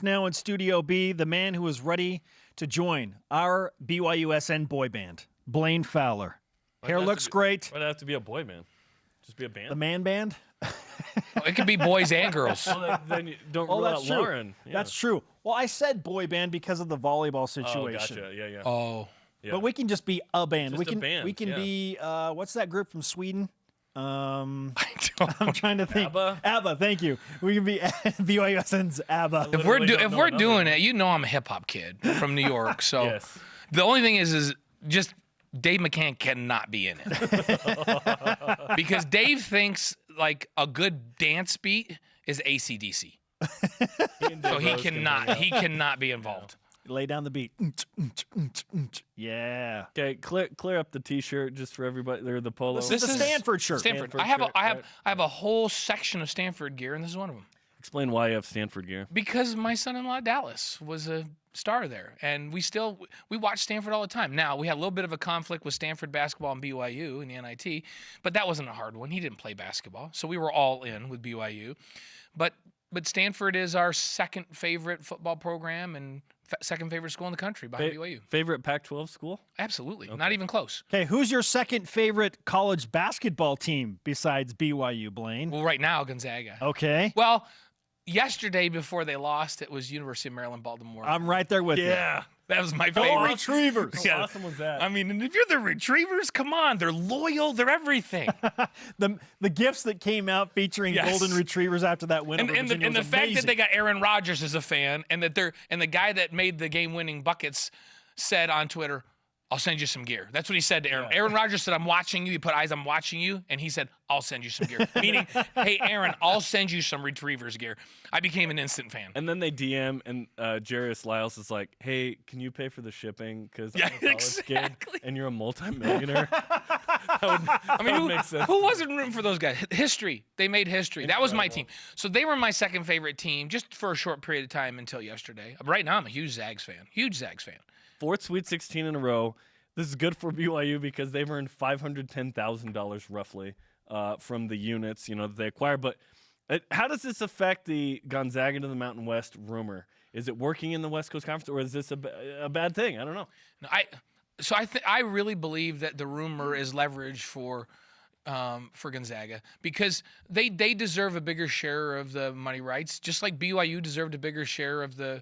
Now in Studio B, the man who is ready to join our BYUSN boy band, Blaine Fowler. Hair looks great. Why'd it have to be a boy band? Just be a band? The man band? It could be boys and girls. Well, then you don't rule out true. Lauren. Yeah. That's true. Well, I said boy band because of the volleyball situation. Oh, gotcha. Yeah. Oh. Yeah. But we can just be a band. Just a band, We can yeah. be what's that group from Sweden? I'm I don't. trying to think. ABBA? Thank you. We can be BYUSN's ABBA. If we're Literally don't know doing another. it, you know I'm a hip hop kid from New York. So Yes. the only thing is just Dave McCann cannot be in it because Dave thinks like a good dance beat is AC/DC. So he cannot be involved. Lay down the beat. Yeah. Okay, clear up the T-shirt just for everybody. Or the polo. This is the Stanford shirt. Stanford. Stanford I shirt, have a whole section of Stanford gear, and this is one of them. Explain why you have Stanford gear. Because my son-in-law Dallas was a star there, and we watch Stanford all the time. Now we had a little bit of a conflict with Stanford basketball and BYU in the NIT, but that wasn't a hard one. He didn't play basketball, so we were all in with BYU. But Stanford is our second favorite football program and second favorite school in the country behind BYU. Favorite Pac-12 school? Absolutely, not even close. Okay, who's your second favorite college basketball team besides BYU, Blaine? Well, right now Gonzaga. Okay. Well, yesterday before they lost, it was University of Maryland, Baltimore. I'm right there with you. Yeah. That was my Go favorite. Retrievers. How awesome was that? I mean, and if you're the Retrievers, come on, they're loyal, they're everything. The gifts that came out featuring Yes. golden retrievers after that win over Virginia and the was fact that amazing. they got Aaron Rodgers as a fan, and the guy that made the game-winning buckets said on Twitter, "I'll send you some gear." That's what he said to Aaron. Yeah. Aaron Rodgers said, "I'm watching you." He put eyes, "I'm watching you," and he said, "I'll send you some gear." Meaning, hey, Aaron, I'll send you some Retrievers gear. I became an instant fan. And then they DM, and Jarius Lyles is like, "Hey, can you pay for the shipping? Because Yeah, I'm a college exactly. kid, and you're a multimillionaire." I mean, makes sense. who wasn't rooting for those guys? History. They made history. That was my team. So they were my second favorite team just for a short period of time until yesterday. Right now, I'm a huge Zags fan. Huge Zags fan. Fourth Sweet 16 in a row. This is good for BYU because they've earned $510,000 roughly from the units that they acquire. But how does this affect the Gonzaga to the Mountain West rumor? Is it working in the West Coast Conference, or is this a bad thing? I don't know. No, I really believe that the rumor is leverage for Gonzaga because they deserve a bigger share of the money rights, just like BYU deserved a bigger share of the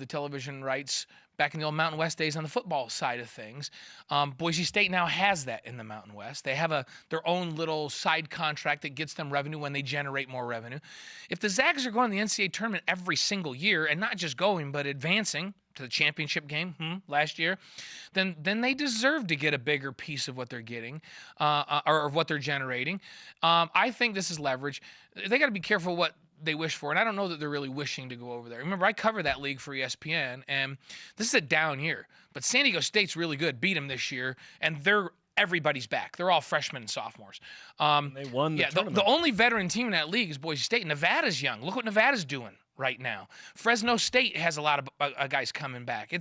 television rights back in the old Mountain West days on the football side of things. Boise State now has that in the Mountain West. They have their own little side contract that gets them revenue when they generate more revenue. If the Zags are going to the NCAA tournament every single year, and not just going, but advancing to the championship game last year, then they deserve to get a bigger piece of what they're getting or what they're generating. I think this is leverage. They got to be careful what they wish for, and I don't know that they're really wishing to go over there. Remember, I covered that league for ESPN, and this is a down year. But San Diego State's really good, beat them this year, and everybody's back. They're all freshmen and sophomores. They won the tournament. The only veteran team in that league is Boise State. Nevada's young. Look what Nevada's doing right now. Fresno State has a lot of guys coming back.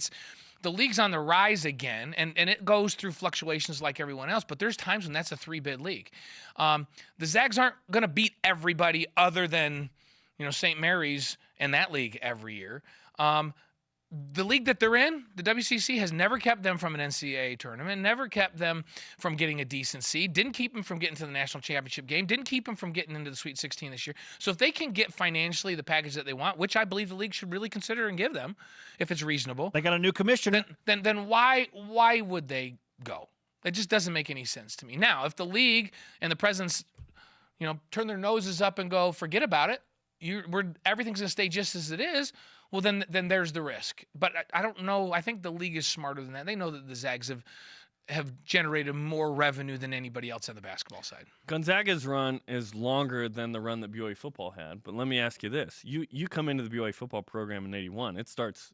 The league's on the rise again, and it goes through fluctuations like everyone else, but there's times when that's a three-bid league. The Zags aren't going to beat everybody other than St. Mary's in that league every year. The league that they're in, the WCC, has never kept them from an NCAA tournament, never kept them from getting a decent seed, didn't keep them from getting to the national championship game, didn't keep them from getting into the Sweet 16 this year. So if they can get financially the package that they want, which I believe the league should really consider and give them, if it's reasonable, They got a new commissioner. then why would they go? It just doesn't make any sense to me. Now, if the league and the presidents, turn their noses up and go, forget about it, everything's going to stay just as it is, well, then there's the risk. But I don't know. I think the league is smarter than that. They know that the Zags have generated more revenue than anybody else on the basketball side. Gonzaga's run is longer than the run that BYU football had. But let me ask you this: you come into the BYU football program in '81. It starts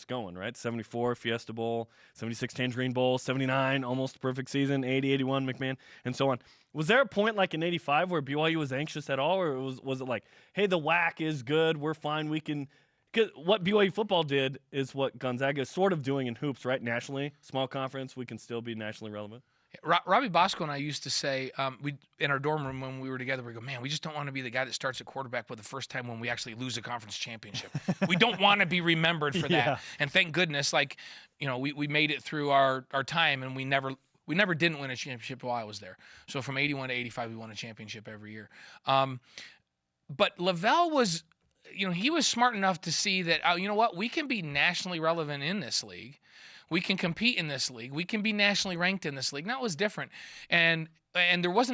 going right. 74 Fiesta Bowl, 76 Tangerine Bowl, 79 almost perfect season, 80, 81 McMahon, and so on. Was there a point like in '85 where BYU was anxious at all, or was it like, hey, the WAC is good, we're fine, we can? Because what BYU football did is what Gonzaga is sort of doing in hoops, right? Nationally, small conference, we can still be nationally relevant. Robbie Bosco and I used to say, we in our dorm room when we were together, we go, man, we just don't want to be the guy that starts at quarterback for the first time when we actually lose a conference championship. We don't want to be remembered for Yeah. that. And thank goodness, like, we made it through our time, and we never didn't win a championship while I was there. So from 81 to 85, we won a championship every year. But Lavelle was, he was smart enough to see that, you know what, we can be nationally relevant in this league. We can compete in this league. We can be nationally ranked in this league. Now it was different, and there was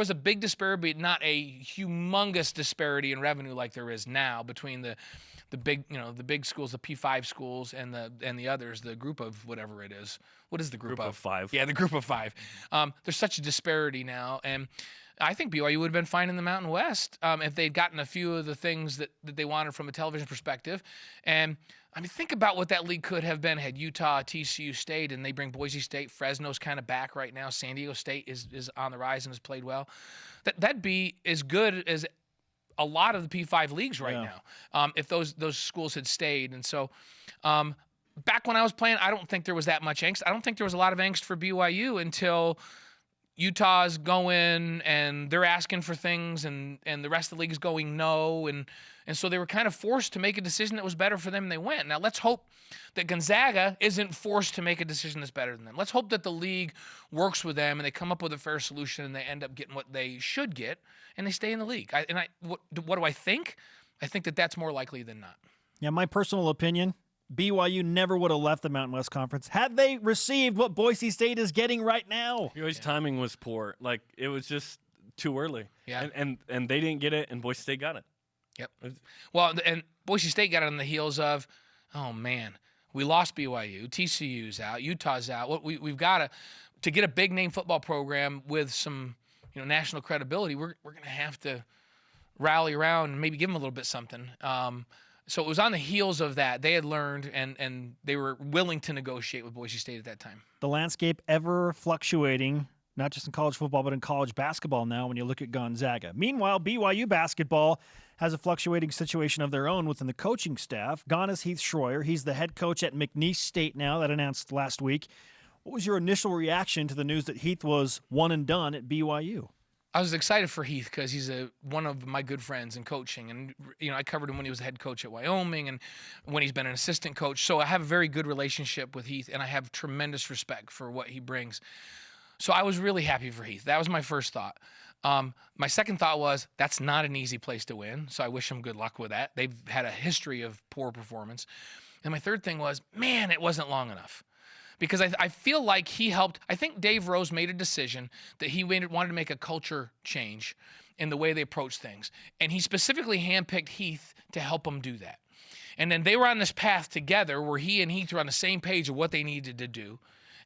a big disparity, but not a humongous disparity in revenue like there is now between the big schools, the P5 schools, and the others, the group of whatever it is. What is the group of five? Yeah, the group of five. There's such a disparity now, and I think BYU would have been fine in the Mountain West if they'd gotten a few of the things that they wanted from a television perspective. And I mean, think about what that league could have been had Utah, TCU stayed, and they bring Boise State. Fresno's kind of back right now. San Diego State is on the rise and has played well. That'd be as good as a lot of the P5 leagues right now if those schools had stayed. And so back when I was playing, I don't think there was that much angst. I don't think there was a lot of angst for BYU until Utah's going and they're asking for things, and the rest of the league is going no, and so they were kind of forced to make a decision that was better for them, and they went. Now let's hope that Gonzaga isn't forced to make a decision that's better than them. Let's hope that the league works with them and they come up with a fair solution and they end up getting what they should get and they stay in the league. What do I think? I think that that's more likely than not. Yeah, my personal opinion, BYU never would have left the Mountain West Conference had they received what Boise State is getting right now. BYU's timing was poor. Like, it was just too early. Yeah. And they didn't get it, and Boise State got it. Yep. Well, and Boise State got it on the heels of, oh, man, we lost BYU. TCU's out. Utah's out. We've got to get a big-name football program with some national credibility, we're going to have to rally around and maybe give them a little bit something. So it was on the heels of that. They had learned, and they were willing to negotiate with Boise State at that time. The landscape ever fluctuating, not just in college football, but in college basketball now when you look at Gonzaga. Meanwhile, BYU basketball has a fluctuating situation of their own within the coaching staff. Gone is Heath Schroyer. He's the head coach at McNeese State now, that announced last week. What was your initial reaction to the news that Heath was one and done at BYU? I was excited for Heath because he's one of my good friends in coaching. And, I covered him when he was the head coach at Wyoming and when he's been an assistant coach. So I have a very good relationship with Heath, and I have tremendous respect for what he brings. So I was really happy for Heath. That was my first thought. My second thought was, that's not an easy place to win, so I wish him good luck with that. They've had a history of poor performance. And my third thing was, man, it wasn't long enough. Because I feel like he helped. I think Dave Rose made a decision that he wanted to make a culture change in the way they approach things. And he specifically handpicked Heath to help him do that. And then they were on this path together where he and Heath were on the same page of what they needed to do.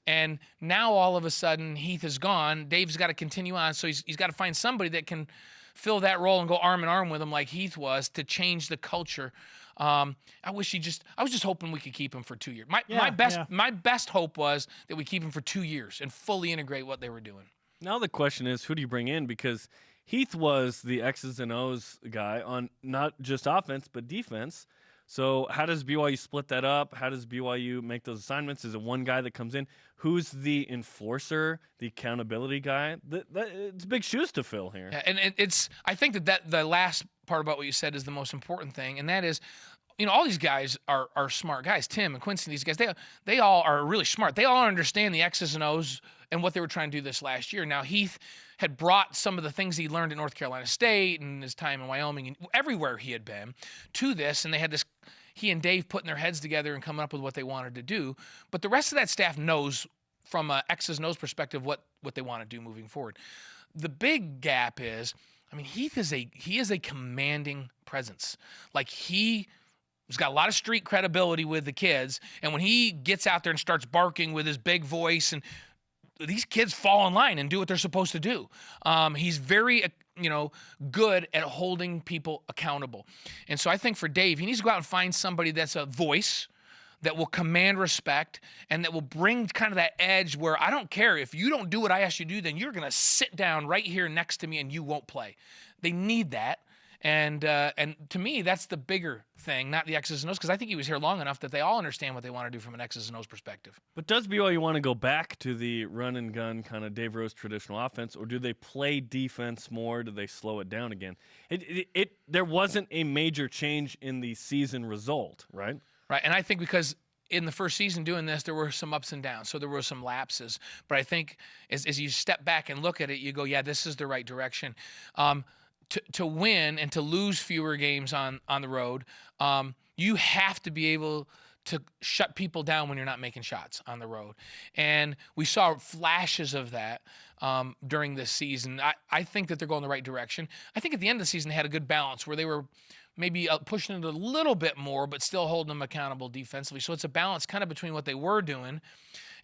And now all of a sudden Heath is gone. Dave's got to continue on. So he's got to find somebody that can fill that role and go arm in arm with him like Heath was to change the culture. I was just hoping we could keep him for 2 years. My best hope was that we keep him for 2 years and fully integrate what they were doing. Now the question is, who do you bring in? Because Heath was the X's and O's guy on not just offense, but defense. So how does BYU split that up? How does BYU make those assignments? Is it one guy that comes in? Who's the enforcer, the accountability guy? It's big shoes to fill here. Yeah, and I think that the last part about what you said is the most important thing, and that is, all these guys are smart guys. Tim and Quincy, these guys, they all are really smart. They all understand the X's and O's and what they were trying to do this last year. Now, Heath had brought some of the things he learned at North Carolina State and his time in Wyoming and everywhere he had been to this, and they had this, he and Dave putting their heads together and coming up with what they wanted to do. But the rest of that staff knows from a X's and O's perspective what they want to do moving forward. The big gap is, Heath is a commanding presence. Like, he's got a lot of street credibility with the kids, and when he gets out there and starts barking with his big voice, and these kids fall in line and do what they're supposed to do. He's very good at holding people accountable. And so I think for Dave, he needs to go out and find somebody that's a voice that will command respect and that will bring kind of that edge where I don't care if you don't do what I ask you to do, then you're going to sit down right here next to me and you won't play. They need that. And to me, that's the bigger thing, not the X's and O's, because I think he was here long enough that they all understand what they want to do from an X's and O's perspective. But does BYU want to go back to the run and gun kind of Dave Rose traditional offense, or do they play defense more? Do they slow it down again? There wasn't a major change in the season result, right? Right, and I think because in the first season doing this, there were some ups and downs, so there were some lapses. But I think as you step back and look at it, you go, yeah, this is the right direction. To win and to lose fewer games on the road, you have to be able to shut people down when you're not making shots on the road. And we saw flashes of that during this season. I think that they're going the right direction. I think at the end of the season they had a good balance where they were maybe pushing it a little bit more, but still holding them accountable defensively. So it's a balance kind of between what they were doing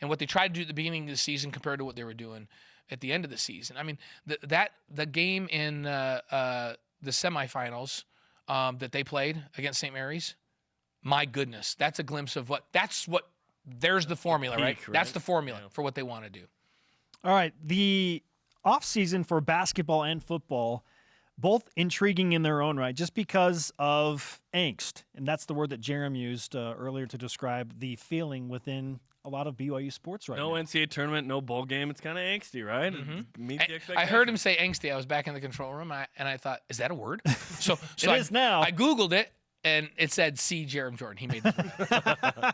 and what they tried to do at the beginning of the season compared to what they were doing at the end of the season. I mean, the game in the semifinals that they played against St. Mary's, my goodness, that's a glimpse of there's the formula, right? That's the formula for what they want to do. All right, the offseason for basketball and football, both intriguing in their own right, just because of angst. And that's the word that Jerem used earlier to describe the feeling within a lot of BYU sports right now. No NCAA tournament, no bowl game. It's kind of angsty, right? Meet the expectations. I heard him say angsty. I was back in the control room, and I thought, is that a word? So it is now. I Googled it, and it said, see Jerem Jordan. He made the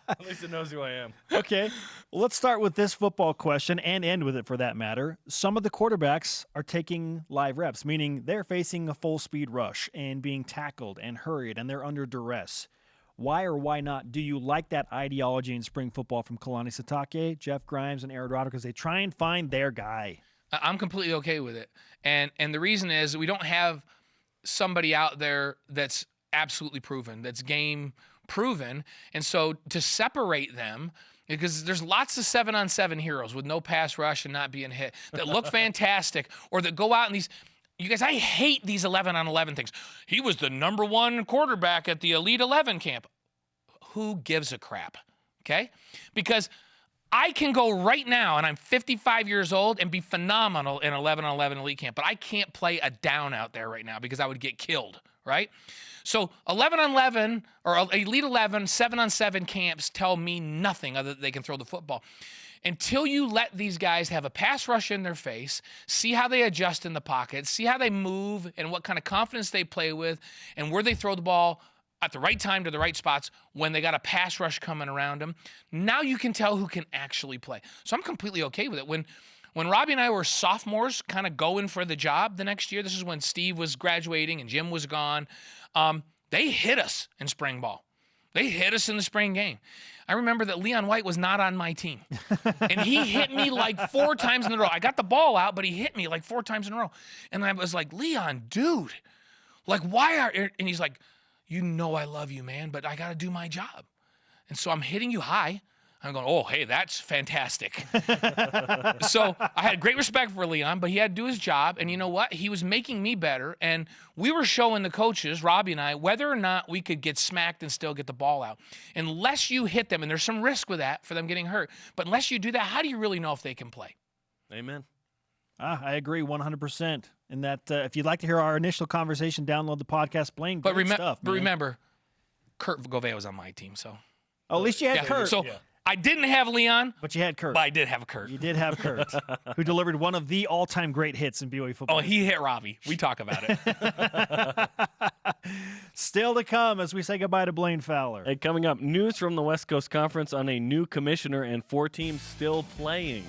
At least it knows who I am. Okay. Well, let's start with this football question and end with it for that matter. Some of the quarterbacks are taking live reps, meaning they're facing a full speed rush and being tackled and hurried, and they're under duress. Why or why not do you like that ideology in spring football from Kalani Sitake, Jeff Grimes, and Aaron Rodgers? Because they try and find their guy. I'm completely okay with it. And the reason is we don't have somebody out there that's absolutely proven, that's game proven. And so to separate them, because there's lots of 7-on-7 heroes with no pass rush and not being hit that look fantastic, or that go out in these. You guys, I hate these 11-on-11 things. He was the number one quarterback at the Elite 11 camp. Who gives a crap? Okay? Because I can go right now, and I'm 55 years old, and be phenomenal in 11-on-11 Elite camp, but I can't play a down out there right now because I would get killed, right? So 11-on-11 or Elite 11, 7-on-7 camps tell me nothing other than they can throw the football. Until you let these guys have a pass rush in their face, see how they adjust in the pocket, see how they move and what kind of confidence they play with, and where they throw the ball at the right time to the right spots when they got a pass rush coming around them, now you can tell who can actually play. So I'm completely okay with it. When Robbie and I were sophomores kind of going for the job the next year, this is when Steve was graduating and Jim was gone, they hit us in spring ball. They hit us in the spring game. I remember that Leon White was not on my team. And he hit me like 4 times in a row. I got the ball out, but he hit me like 4 times in a row. And I was like, Leon, dude, like, why are you? And he's like, you know I love you, man, but I got to do my job. And so I'm hitting you high. I'm going, oh, hey, that's fantastic. So I had great respect for Leon, but he had to do his job. And you know what? He was making me better. And we were showing the coaches, Robbie and I, whether or not we could get smacked and still get the ball out. Unless you hit them, and there's some risk with that for them getting hurt, but unless you do that, how do you really know if they can play? Amen. I agree 100%. And that if you'd like to hear our initial conversation, download the podcast. Blaine, great stuff, man. But remember, Kurt Govea was on my team, so. Oh, at least you had Kurt. So I didn't have Leon. But you had Kurt. But I did have Kurt. You did have Kurt, who delivered one of the all-time great hits in BYU football. Oh, he hit Robbie. We talk about it. Still to come as we say goodbye to Blaine Fowler. Hey, coming up, news from the West Coast Conference on a new commissioner and 4 teams still playing.